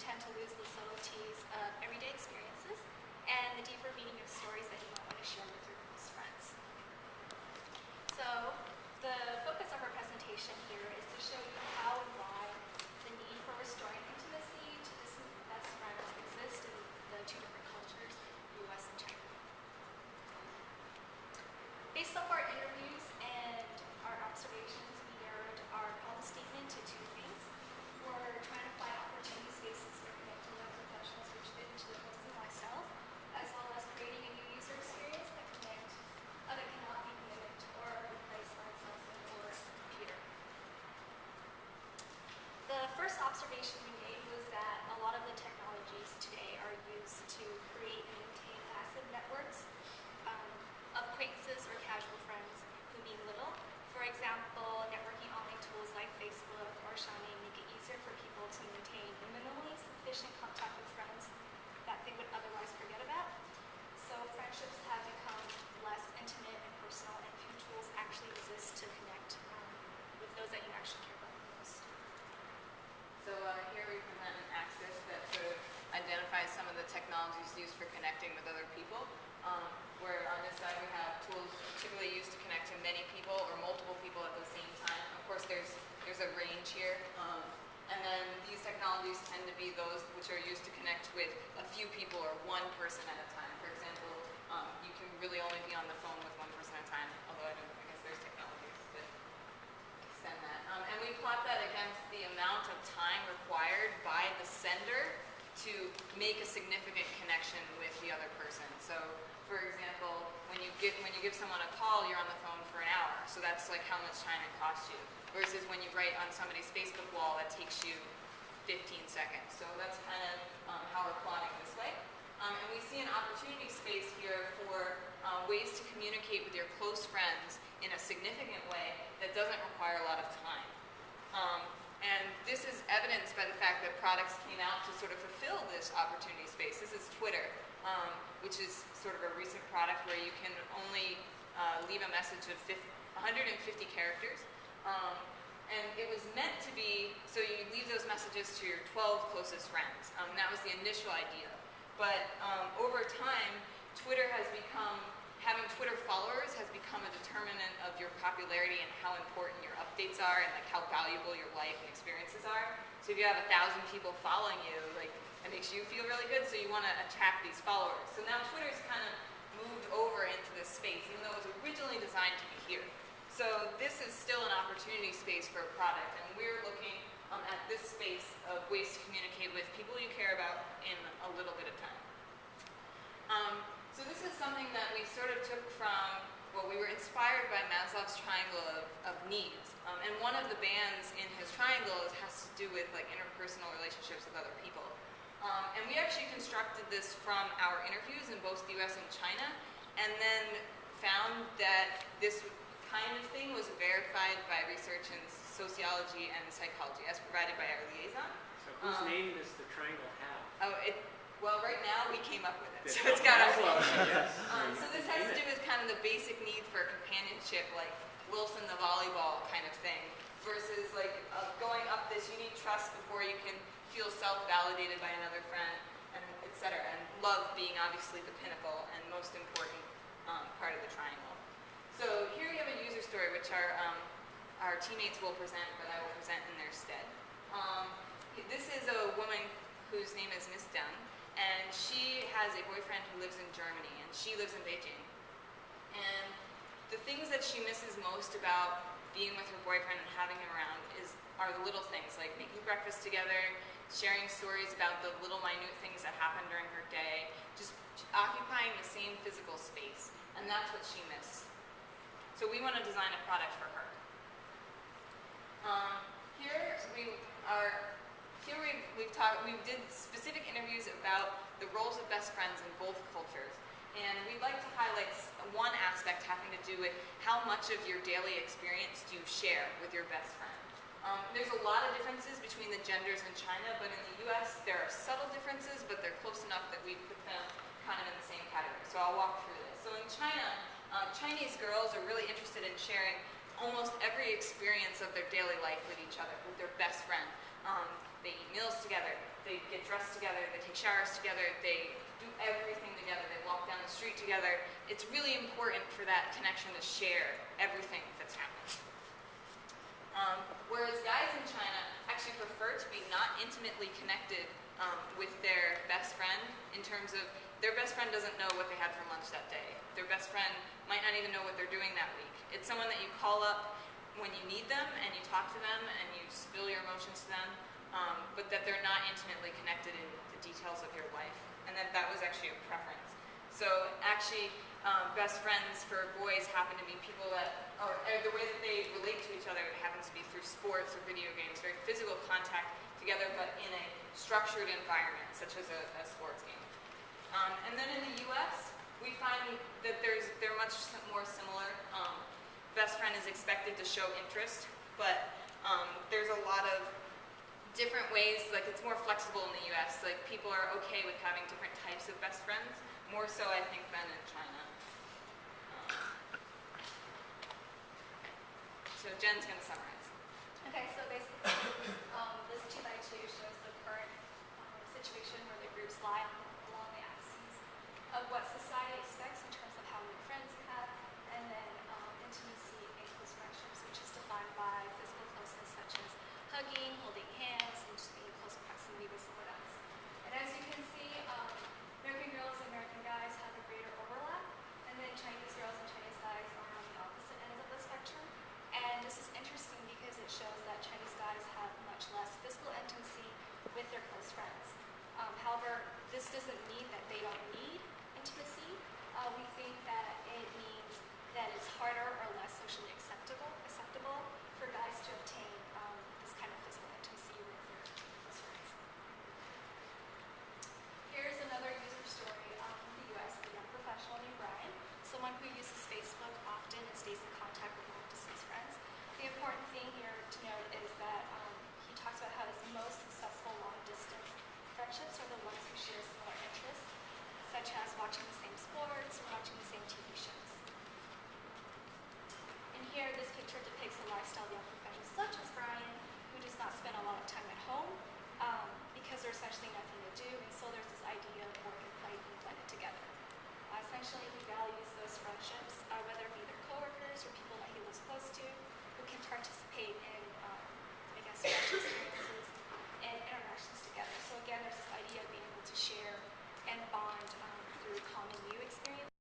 tend to lose the subtleties of everyday experiences and the deeper meaning of stories that you might want to share with your close friends. So the focus of our presentation here is to show you how and why the need for restoring intimacy to distant best friends exists in the two different cultures, US and China. Based off our interviews and our observations, we narrowed our problem statement to two things. We're trying to find opportunity spaces for connecting young professionals which fit into their goals and lifestyles, as well as creating a new user experience that cannot be mimicked or replaced by a cell phone or a computer. The first observation we made was that a lot of the technologies today are used to create and maintain passive networks of acquaintances or casual friends who mean little. For example, networking online tools like Facebook or Xiaomi make it easier for people to maintain minimally sufficient contact with friends that they would otherwise forget about. So friendships have become less intimate and personal, and few tools actually exist to connect with those that you actually care about the most. So here we present an axis that sort of identifies some of the technologies used for connecting with other people. Where on this side we have tools typically used to connect to many people or multiple people at the same time. Of course, there's a range here. And then these technologies tend to be those which are used to connect with a few people or one person at a time. For example, you can really only be on the phone with one person at a time, although I guess there's technologies that extend that. And we plot that against the amount of time required by the sender to make a significant connection with the other person. So, for example, when you give someone a call, you're on the phone for an hour. So that's like how much time it costs you. Versus when you write on somebody's Facebook wall, that takes you 15 seconds. So that's kind of how we're plotting this way. And we see an opportunity space here for ways to communicate with your close friends in a significant way that doesn't require a lot of time. And this is evidenced by the fact that products came out to sort of fulfill this opportunity space. This is Twitter, which is sort of a recent product where you can only leave a message of 150 characters. And it was meant to be, so you leave those messages to your 12 closest friends. That was the initial idea. But over time, having Twitter followers has become a determinant of your popularity and how important your updates are and like how valuable your life and experiences are. So if you have 1,000 people following you, like it makes you feel really good, so you want to attract these followers. So now Twitter's kind of moved over into this space, even though it was originally designed to be here. So this is still an opportunity space for a product, and we're looking at this space of ways to communicate with people you care about in a little bit of time. So this is something that we sort of took from, well, we were inspired by Maslow's triangle of needs. And one of the bands in his triangle has to do with like interpersonal relationships with other people. And we actually constructed this from our interviews in both the US and China, and then found that this kind of thing was verified by research in sociology and psychology, as provided by our liaison. So whose name does the triangle have? Well, right now we came up with it, so it's got our name. Yes. So this has to do with kind of the basic need for companionship, like Wilson the volleyball kind of thing, versus like going up this, you need trust before you can feel self-validated by another friend, and etc. And love being obviously the pinnacle and most important part of the triangle. So here we have a user story, which our teammates will present, but I will present in their stead. This is a woman whose name is Miss Deng, and she has a boyfriend who lives in Germany, and she lives in Beijing. And the things that she misses most about being with her boyfriend and having him around are the little things, like making breakfast together, sharing stories about the little minute things that happen during her day, just occupying the same physical space. And that's what she missed. So we want to design a product for her. We did specific interviews about the roles of best friends in both cultures. And we'd like to highlight one aspect having to do with how much of your daily experience do you share with your best friend. There's a lot of differences between the genders in China, but in the US there are subtle differences, but they're close enough that we put them kind of in the same category. So I'll walk through this. So in China, Chinese girls are really interested in sharing almost every experience of their daily life with each other, with their best friend. They eat meals together, they get dress together, they take showers together, they do everything together, they walk down the street together. It's really important for that connection to share everything that's happening. Whereas guys in China actually prefer to be not intimately connected with their best friend, in terms of their best friend doesn't know what they had for lunch that day. Their best friend might not even know what they're doing that week. It's someone that you call up when you need them and you talk to them and you spill your emotions to them, but that they're not intimately connected in the details of your life. And that was actually a preference. So actually, best friends for boys happen to be people that, or the way that they relate to each other happens to be through sports or video games, very physical contact together, but in a structured environment, such as a sports game. And then in the US, we find that they're much more similar. Best friend is expected to show interest, but there's a lot of different ways, like it's more flexible in the US. Like people are okay with having different types of best friends, more so I think than in China. So Jen's going to summarize. Okay, so basically, this 2x2 shows the current situation where the groups lie along the axes of what society expects in terms of how many friends you have, and then intimacy and close friendships, which is defined by physical closeness such as hugging, holding hands, and just being in close proximity with someone else. And as you can see, American girls and American guys have a greater overlap, and then Chinese girls and Chinese guys are on the opposite ends of the spectrum. And this is interesting because it shows that Chinese guys have much less physical intimacy with their close friends. However, this doesn't mean that they don't need intimacy. We think that it means that it's harder or less socially acceptable for guys to obtain this kind of physical intimacy with their close friends. Here's another user story from the US of a young professional named Brian, someone who uses Facebook often and stays in contact with long-distance friends. The important thing here to note is that he talks about how his most successful long-distance friendships are the ones who share similar interests, such as watching the same sports or watching the same TV shows. And here, this picture depicts the lifestyle of young professionals such as Brian, who does not spend a lot of time at home because there's essentially nothing to do, and so there's this idea of work and play being blended together. Essentially, he values those friendships, whether